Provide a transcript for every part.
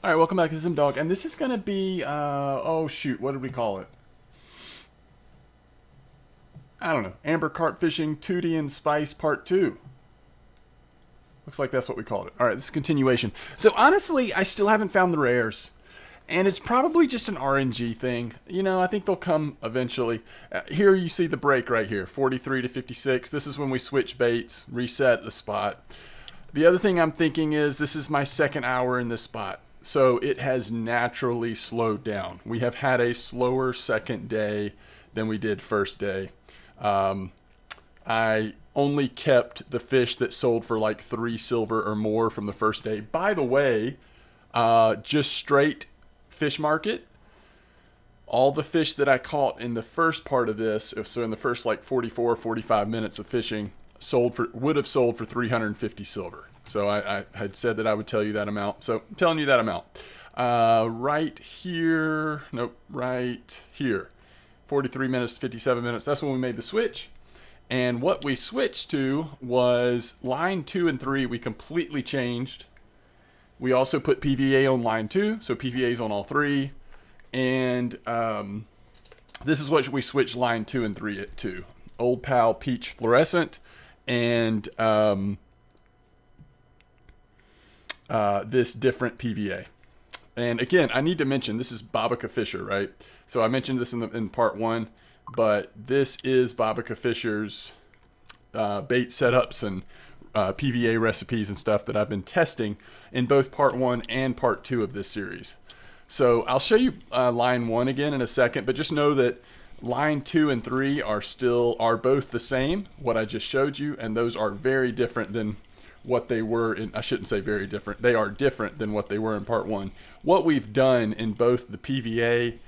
All right, welcome back to Zim Dog, and this is going to be, oh shoot, what did we call it? I don't know. Amber Carp Fishing, Tutti and Spice Part 2. Looks like that's what we called it. All right, this is continuation. So honestly, I still haven't found the rares, and it's probably just an RNG thing. You know, I think they'll come eventually. Here you see the break right here, 43 to 56. This is when we switch baits, reset the spot. The other thing I'm thinking is this is my second hour in this spot. So it has naturally slowed down. We have had a slower second day than we did first day. I only kept the fish that sold for like 3 silver or more from the first day. By the way, just straight fish market, all the fish that I caught in the first part of this, so in the first like 44, 45 minutes of fishing, would have sold for 350 silver. So I had said that I would tell you that amount. So I'm telling you that amount. Right here. Nope. Right here. 43 minutes to 57 minutes. That's when we made the switch. And what we switched to was line 2 and 3. We completely changed. We also put PVA on line 2. So PVA is on all 3. And this is what we switched line 2 and 3 to. Old Pal Peach Fluorescent. And this different PVA. And again, I need to mention this is Babica Fisher, right? So I mentioned this in part 1, but this is Babica Fisher's bait setups and PVA recipes and stuff that I've been testing in both part 1 and part 2 of this series. So I'll show you line 1 again in a second, but just know that line 2 and 3 are both the same, what I just showed you, and those are very different than what they were in. I shouldn't say very different. They are different than what they were in part 1. What we've done in both the PVA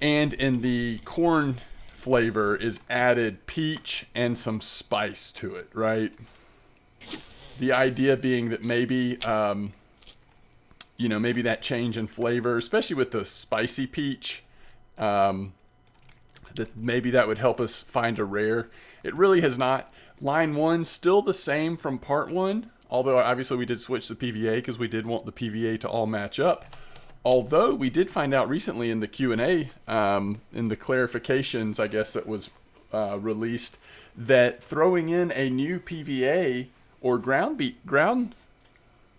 and in the corn flavor is added peach and some spice to it, right? The idea being that maybe, maybe that change in flavor, especially with the spicy peach, that maybe that would help us find a rare. It really has not. Line 1 still the same from part 1, although obviously we did switch the PVA because we did want the PVA to all match up. Although we did find out recently in the Q&A, in the clarifications, I guess, that was released, that throwing in a new PVA or ground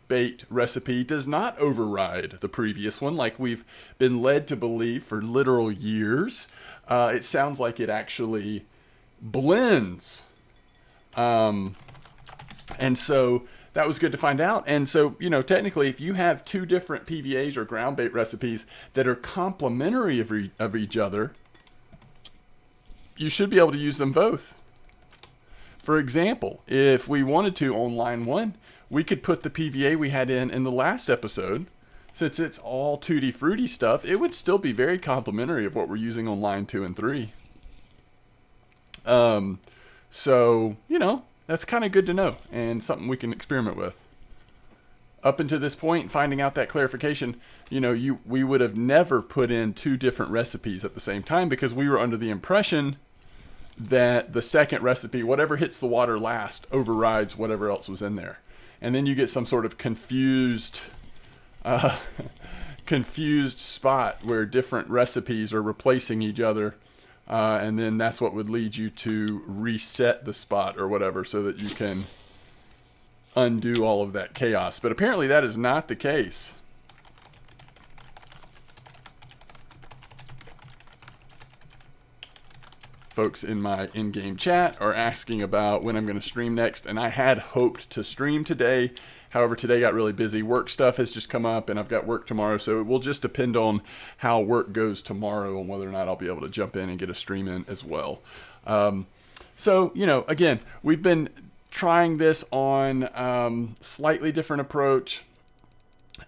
bait recipe does not override the previous one like we've been led to believe for literal years. It sounds like it actually blends. And so that was good to find out. And so, technically, if you have 2 different PVAs or ground bait recipes that are complementary of each other, you should be able to use them both. For example, if we wanted to on line 1, we could put the PVA we had in the last episode. Since it's all tutti frutti stuff, it would still be very complementary of what we're using on line 2 and 3. So, that's kind of good to know and something we can experiment with. Up until this point, finding out that clarification, we would have never put in 2 different recipes at the same time because we were under the impression that the second recipe, whatever hits the water last, overrides whatever else was in there. And then you get some sort of confused spot where different recipes are replacing each other. And then that's what would lead you to reset the spot or whatever so that you can undo all of that chaos. But apparently that is not the case. Folks in my in-game chat are asking about when I'm going to stream next, and I had hoped to stream today. However, today got really busy. Work stuff has just come up, and I've got work tomorrow, so it will just depend on how work goes tomorrow and whether or not I'll be able to jump in and get a stream in as well. Again, we've been trying this on slightly different approach,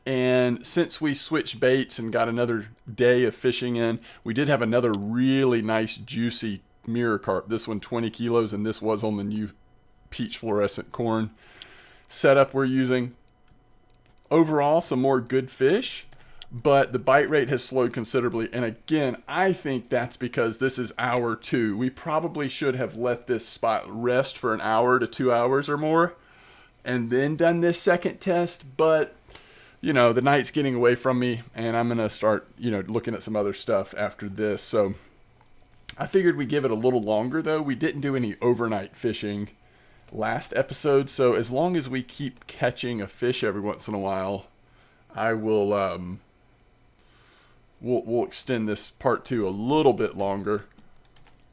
and since we switched baits and got another day of fishing in, we did have another really nice, juicy mirror carp. This one 20 kilos, and this was on the new peach fluorescent corn setup we're using. Overall, some more good fish, but the bite rate has slowed considerably. And again, I think that's because this is hour 2. We probably should have let this spot rest for an hour to 2 hours or more and then done this second test, but you know, the night's getting away from me, and I'm going to start, you know, looking at some other stuff after this. So I figured we'd give it a little longer, though. We didn't do any overnight fishing last episode, so as long as we keep catching a fish every once in a while, I will, we'll extend this part 2 a little bit longer.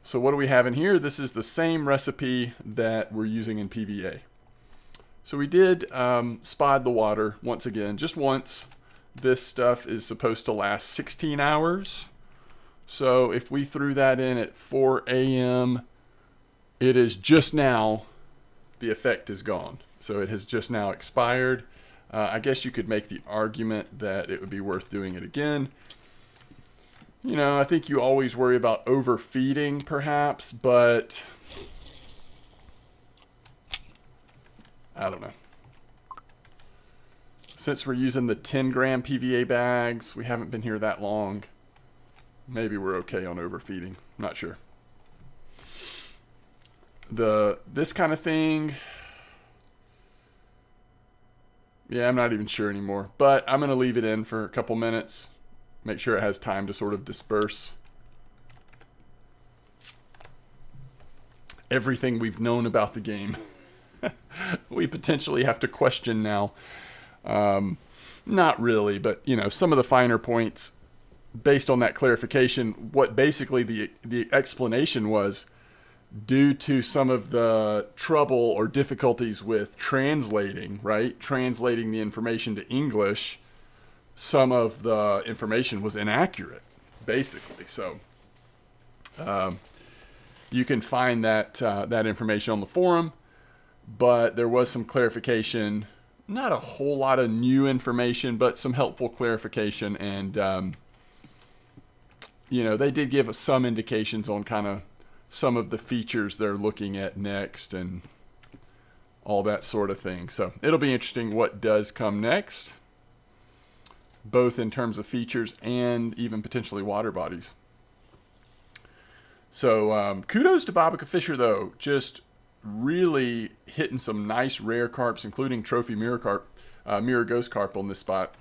So what do we have in here? This is the same recipe that we're using in PVA. So we did spod the water once again, just once. This stuff is supposed to last 16 hours. So if we threw that in at 4 a.m., it is just now, the effect is gone. So it has just now expired. I guess you could make the argument that it would be worth doing it again. You know, I think you always worry about overfeeding, perhaps, but I don't know. Since we're using the 10-gram PVA bags, we haven't been here that long. Maybe we're okay on overfeeding. I'm not sure. This kind of thing, yeah, I'm not even sure anymore. But I'm going to leave it in for a couple minutes. Make sure it has time to sort of disperse everything we've known about the game. We potentially have to question now. Not really, but you know, some of the finer points based on that clarification. What basically the explanation was, due to some of the trouble or difficulties with translating, right? Translating the information to English, some of the information was inaccurate, basically. So you can find that information on the forum, but there was some clarification, not a whole lot of new information, but some helpful clarification. And, you know, they did give us some indications on kind of some of the features they're looking at next and all that sort of thing. So it'll be interesting what does come next, both in terms of features and even potentially water bodies. So kudos to Babica Fisher, though. Just really hitting some nice rare carps, including trophy mirror carp, mirror ghost carp on this spot.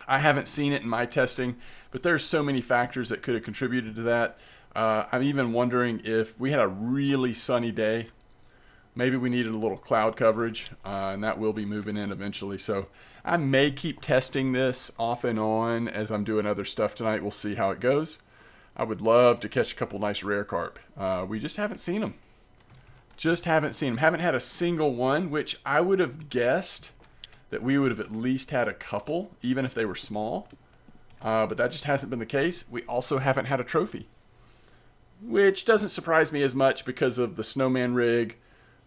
I haven't seen it in my testing, but there's so many factors that could have contributed to that. I'm even wondering if we had a really sunny day, maybe we needed a little cloud coverage, and that will be moving in eventually. So I may keep testing this off and on as I'm doing other stuff tonight. We'll see how it goes. I would love to catch a couple nice rare carp. We just haven't seen them. Haven't had a single one, which I would have guessed that we would have at least had a couple, even if they were small. But that just hasn't been the case. We also haven't had a trophy, which doesn't surprise me as much because of the snowman rig,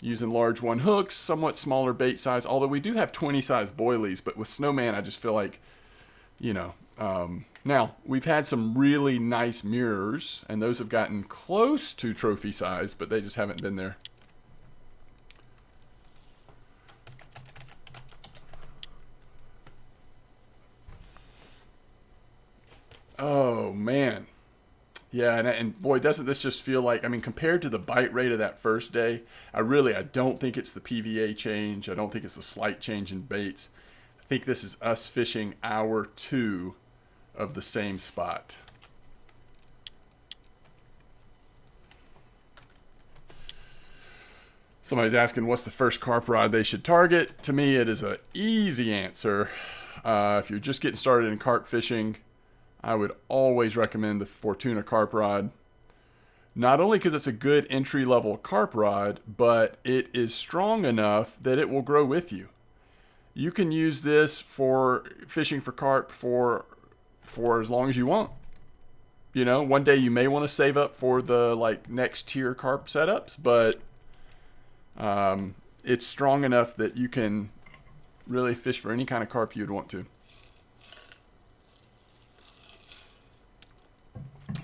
using large one hooks, somewhat smaller bait size, although we do have 20 size boilies. But with snowman, I just feel like, you know, now we've had some really nice mirrors, and those have gotten close to trophy size, but they just haven't been there. Oh man. Yeah, and boy, doesn't this just feel like, I mean, compared to the bite rate of that first day, I don't think it's the PVA change. I don't think it's a slight change in baits. I think this is us fishing hour 2 of the same spot. Somebody's asking what's the first carp rod they should target. To me, it is an easy answer. If you're just getting started in carp fishing, I would always recommend the Fortuna Carp Rod. Not only because it's a good entry-level carp rod, but it is strong enough that it will grow with you. You can use this for fishing for carp for as long as you want. You know, one day you may want to save up for the next tier carp setups, but it's strong enough that you can really fish for any kind of carp you'd want to.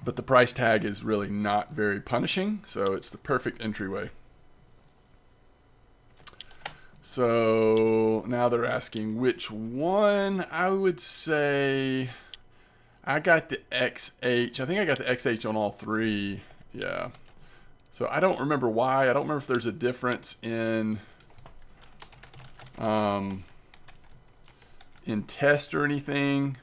But the price tag is really not very punishing, so it's the perfect entryway. So now they're asking which one. I would say I got the XH. I think I got the XH on all 3. Yeah. So I don't remember why. I don't remember if there's a difference in in test or anything.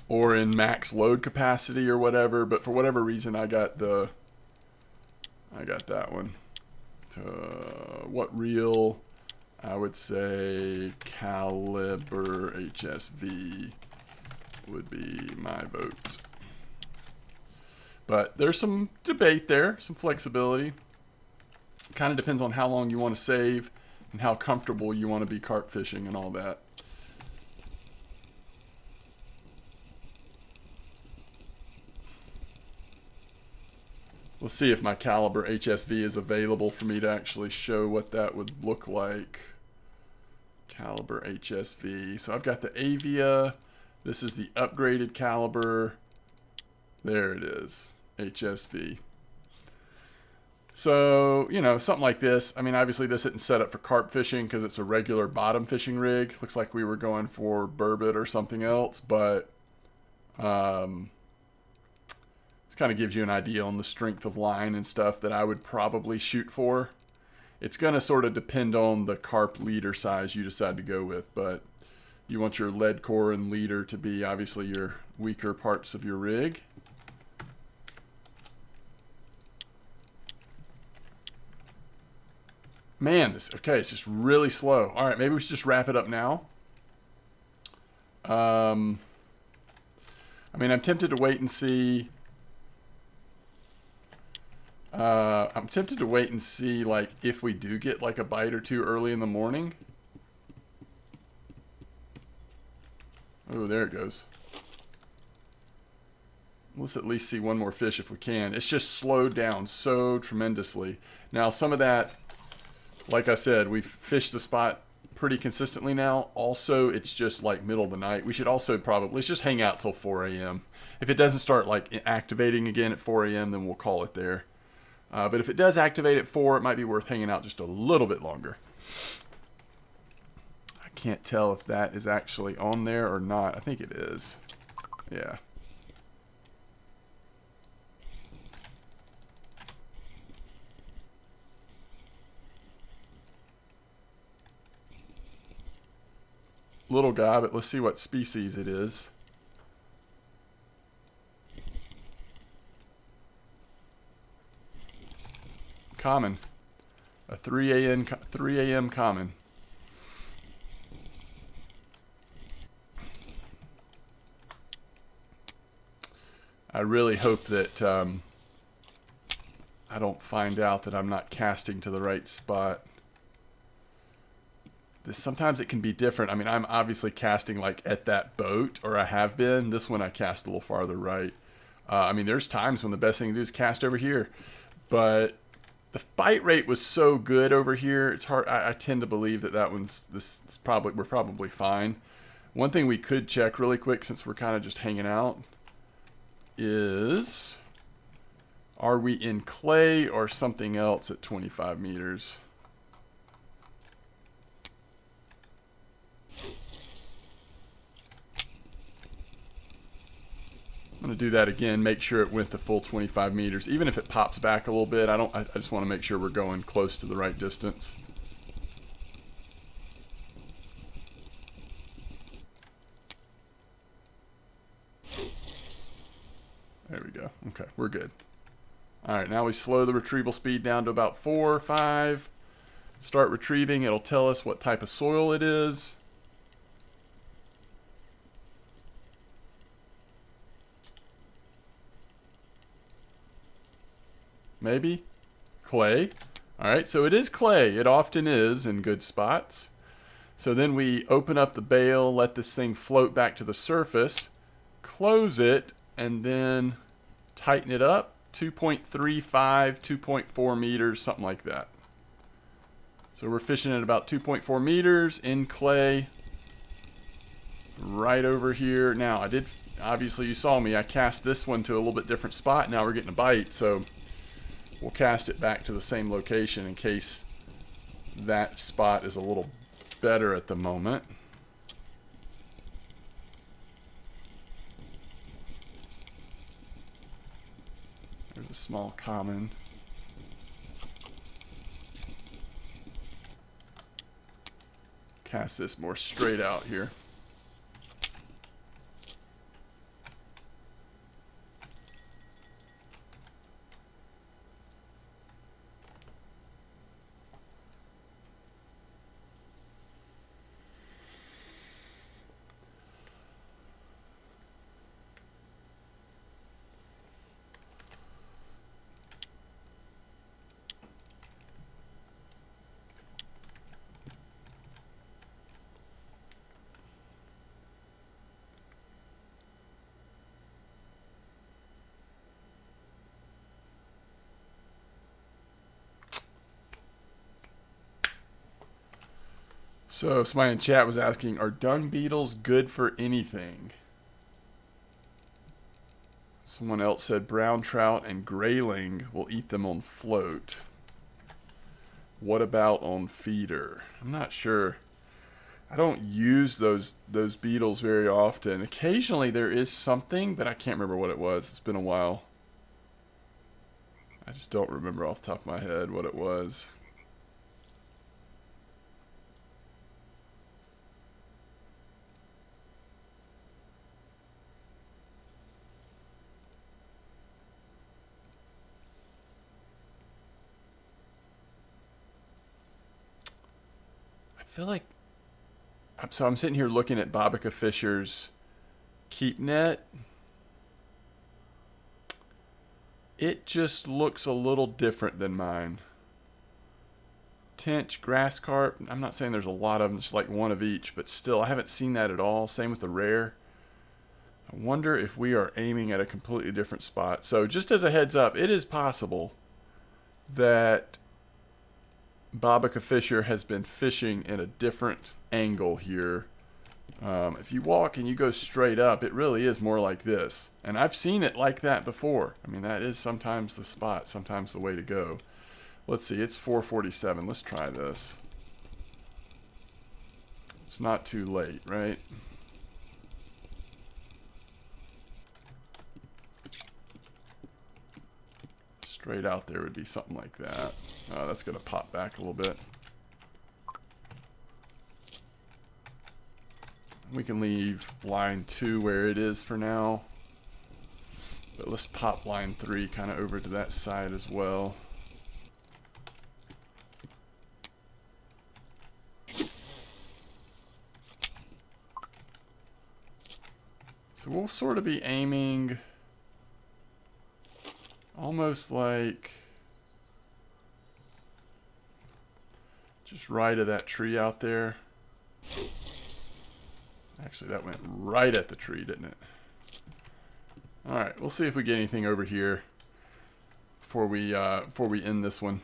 Or in max load capacity or whatever, but for whatever reason I got that one. What reel? I would say caliber HSV would be my vote. But there's some debate there, some flexibility. Kind of depends on how long you want to save and how comfortable you want to be carp fishing and all that. Let's see if my caliber HSV is available for me to actually show what that would look like. Caliber HSV. So I've got the Avia. This is the upgraded caliber. There it is. HSV. So, you know, something like this. I mean, obviously this isn't set up for carp fishing because it's a regular bottom fishing rig. Looks like we were going for burbot or something else, but this kind of gives you an idea on the strength of line and stuff that I would probably shoot for. It's going to sort of depend on the carp leader size you decide to go with, but you want your lead core and leader to be obviously your weaker parts of your rig. Man, okay, it's just really slow. All right, maybe we should just wrap it up now. I mean, I'm tempted to wait and see. I'm tempted to wait and see, like, if we do get, like, a bite or two early in the morning. Oh, there it goes. Let's at least see one more fish if we can. It's just slowed down so tremendously. Now, some of that, like I said, we've fished the spot pretty consistently now. Also, it's just, like, middle of the night. We should also probably, let's just hang out till 4 a.m. If it doesn't start, like, activating again at 4 a.m., then we'll call it there. But if it does activate at 4, it might be worth hanging out just a little bit longer. I can't tell if that is actually on there or not. I think it is. Yeah. Little guy, but let's see what species it is. Common. A 3 a.m. common. I really hope that I don't find out that I'm not casting to the right spot. Sometimes it can be different. I mean, I'm obviously casting like at that boat, or I have been. This one I cast a little farther right. I mean, there's times when the best thing to do is cast over here. But the bite rate was so good over here. It's hard. I tend to believe that we're probably fine. One thing we could check really quick, since we're kind of just hanging out, is are we in clay or something else at 25 meters? I'm going to do that again, make sure it went the full 25 meters. Even if it pops back a little bit, I just want to make sure we're going close to the right distance. There we go. Okay, we're good. All right, now we slow the retrieval speed down to about 4 or 5. Start retrieving. It'll tell us what type of soil it is. Maybe clay. All right, so it is clay. It often is in good spots. So then we open up the bail, let this thing float back to the surface, close it, and then tighten it up. 2.35, 2.4 meters, something like that. So we're fishing at about 2.4 meters in clay right over here. Now, obviously you saw me, I cast this one to a little bit different spot. Now we're getting a bite, so we'll cast it back to the same location in case that spot is a little better at the moment. There's a small common. Cast this more straight out here. So somebody in chat was asking, are dung beetles good for anything? Someone else said brown trout and grayling will eat them on float. What about on feeder? I'm not sure. I don't use those beetles very often. Occasionally there is something, but I can't remember what it was. It's been a while. I just don't remember off the top of my head what it was. I feel like, so I'm sitting here looking at Bobica Fisher's keep net. It just looks a little different than mine. Tench, grass carp, I'm not saying there's a lot of them, just like one of each, but still, I haven't seen that at all. Same with the rare. I wonder if we are aiming at a completely different spot. So just as a heads up, it is possible that Bobica Fisher has been fishing in a different angle here. If you walk and you go straight up, it really is more like this. And I've seen it like that before. I mean, that is sometimes the spot, sometimes the way to go. Let's see, it's 4:47. Let's try this. It's not too late, right? Straight out there would be something like that. That's going to pop back a little bit. We can leave line 2 where it is for now. But let's pop line 3 kind of over to that side as well. So we'll sort of be aiming almost like just right of that tree out there. Actually, that went right at the tree, didn't it? All right, we'll see if we get anything over here before we end this one.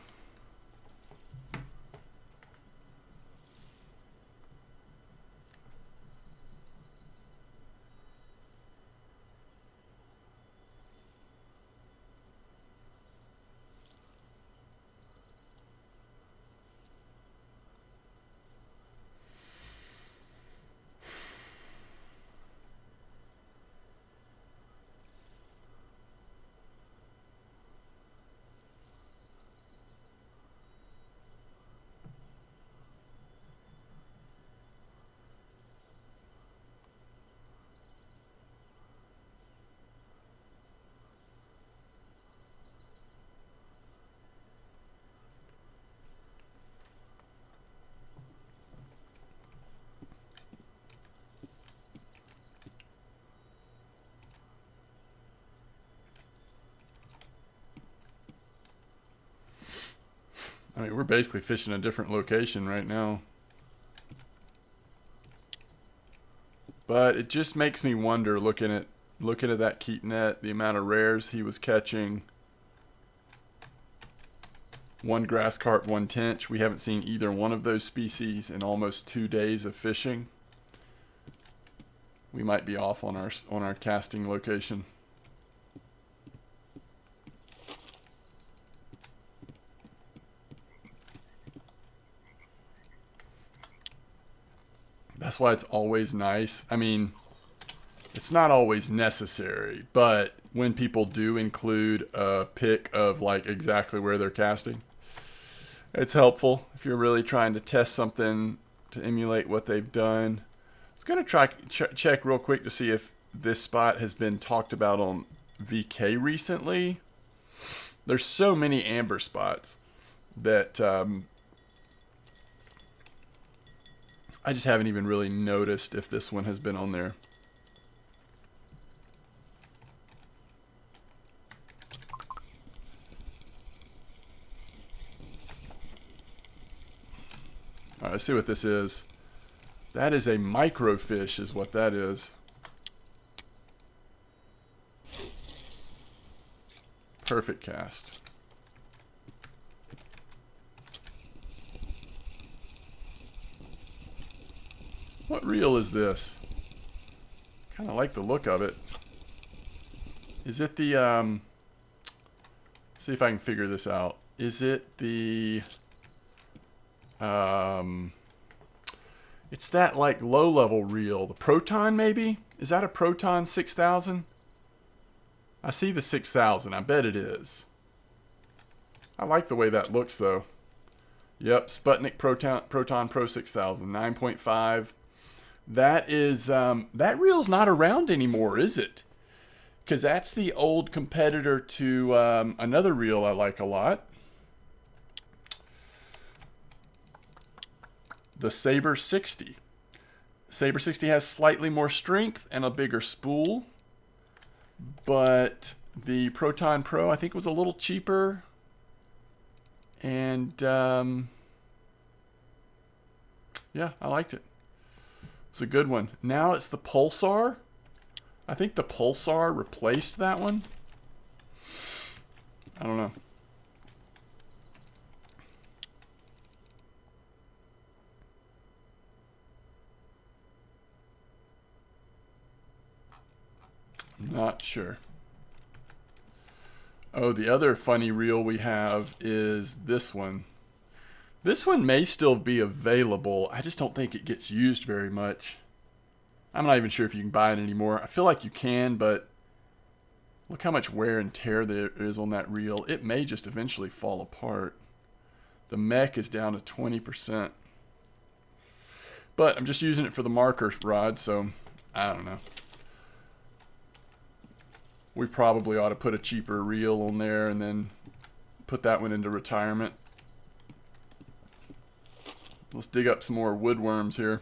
I mean, we're basically fishing a different location right now. But it just makes me wonder, looking at that keep net, the amount of rares he was catching. One grass carp, one tench. We haven't seen either one of those species in almost 2 days of fishing. We might be off on our casting location. That's why it's always nice. I mean, it's not always necessary, but when people do include a pic of like exactly where they're casting. It's helpful if you're really trying to test something to emulate what they've done. I was going to try check real quick to see if this spot has been talked about on VK recently. There's so many amber spots that I just haven't even really noticed if this one has been on there. All right, let's see what this is. That is a microfish is what that is. Perfect cast. What reel is this? Kind of like the look of it. Is it the, see if I can figure this out. Is it the, it's that like low level reel, the Proton maybe? Is that a Proton 6000? I see the 6000, I bet it is. I like the way that looks though. Yep, Sputnik Proton Pro 6000, 9.5. That is, that reel's not around anymore, is it? Because that's the old competitor to another reel I like a lot. The Saber 60. Saber 60 has slightly more strength and a bigger spool. But the Proton Pro, I think, was a little cheaper. And, yeah, I liked it. It's a good one. Now it's the Pulsar. I think the Pulsar replaced that one. I don't know. I'm not sure. Oh, the other funny reel we have is this one. This one may still be available. I just don't think it gets used very much. I'm not even sure if you can buy it anymore. I feel like you can, but look how much wear and tear there is on that reel. It may just eventually fall apart. The mech is down to 20%. But I'm just using it for the marker rod, so I don't know. We probably ought to put a cheaper reel on there and then put that one into retirement. Let's dig up some more woodworms here.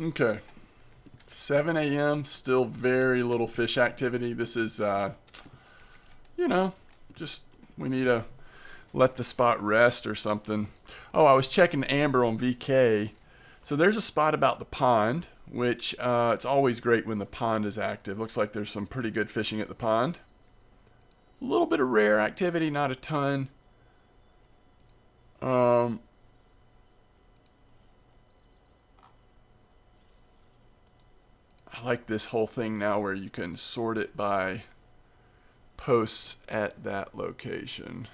Okay. 7 a.m. Still very little fish activity. This is, you know, just we need to let the spot rest or something. Oh, I was checking amber on VK. So there's a spot about the pond, which it's always great when the pond is active. Looks like there's some pretty good fishing at the pond. A little bit of rare activity, not a ton. I like this whole thing now where you can sort it by posts at that location.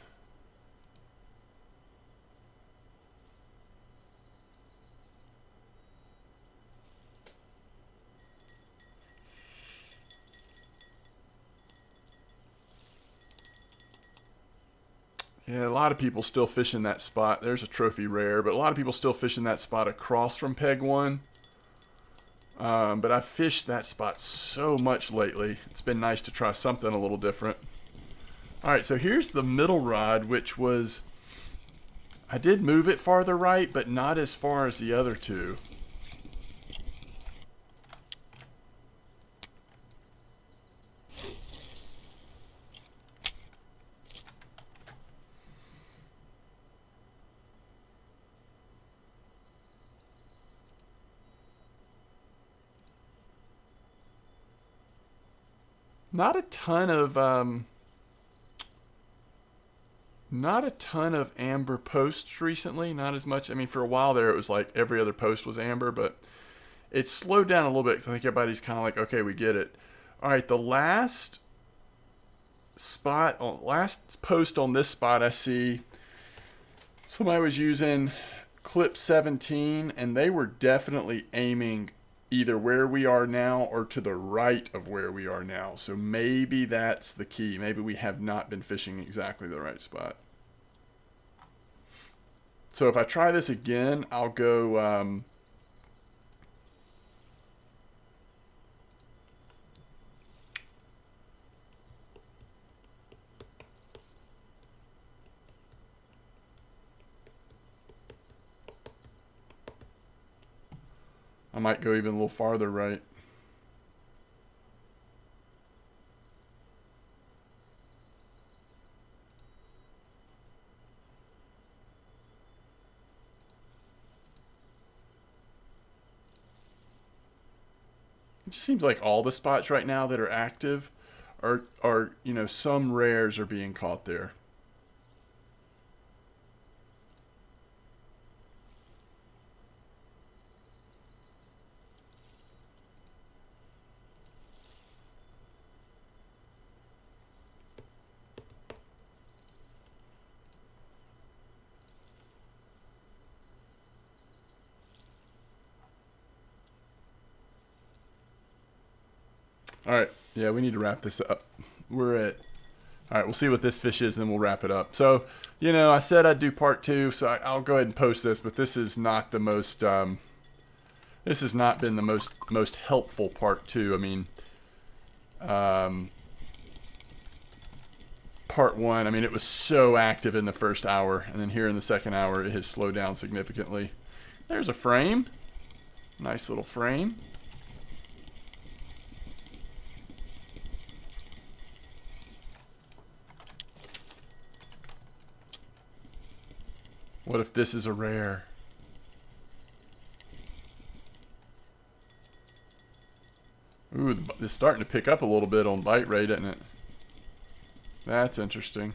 Yeah, a lot of people still fishing that spot. There's a trophy rare, but a lot of people still fishing that spot across from Peg 1. But I've fished that spot so much lately. It's been nice to try something a little different. Alright, so here's the middle rod, which was... I did move it farther right, but not as far as the other two. Not a ton of amber posts recently. Not as much. I mean, for a while there, it was like every other post was amber, but it's slowed down a little bit because I think everybody's kind of like, okay, we get it. All right, the last post on this spot I see, somebody was using clip 17, and they were definitely aiming either where we are now or to the right of where we are now. So maybe that's the key. Maybe we have not been fishing exactly the right spot. So if I try this again, I'll go... I might go even a little farther right. It just seems like all the spots right now that are active are you know, some rares are being caught there. All right, yeah, we need to wrap this up. We're at, all right, we'll see what this fish is, and then we'll wrap it up. So, you know, I said I'd do part 2, so I'll go ahead and post this, but this is not the most, this has not been the most helpful part 2. I mean, part 1, I mean, it was so active in the first hour, and then here in the second hour, it has slowed down significantly. There's a frame. Nice little frame. What if this is a rare? Ooh, it's starting to pick up a little bit on bite rate, isn't it? That's interesting.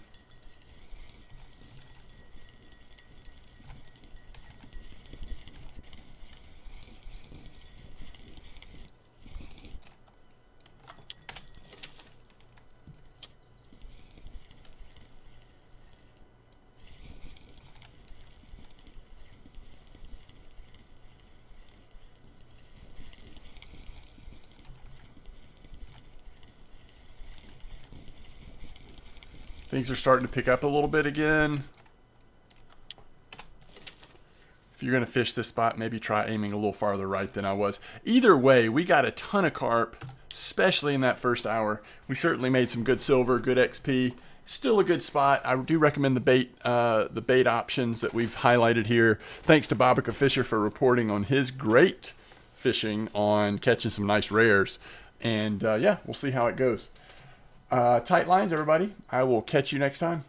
Things are starting to pick up a little bit again. If you're going to fish this spot, maybe try aiming a little farther right than I was. Either way, we got a ton of carp, especially in that first hour. We certainly made some good silver, good XP. Still a good spot. I do recommend the bait options that we've highlighted here. Thanks to Bobbica Fisher for reporting on his great fishing on catching some nice rares. And yeah, we'll see how it goes. Tight lines, everybody. I will catch you next time.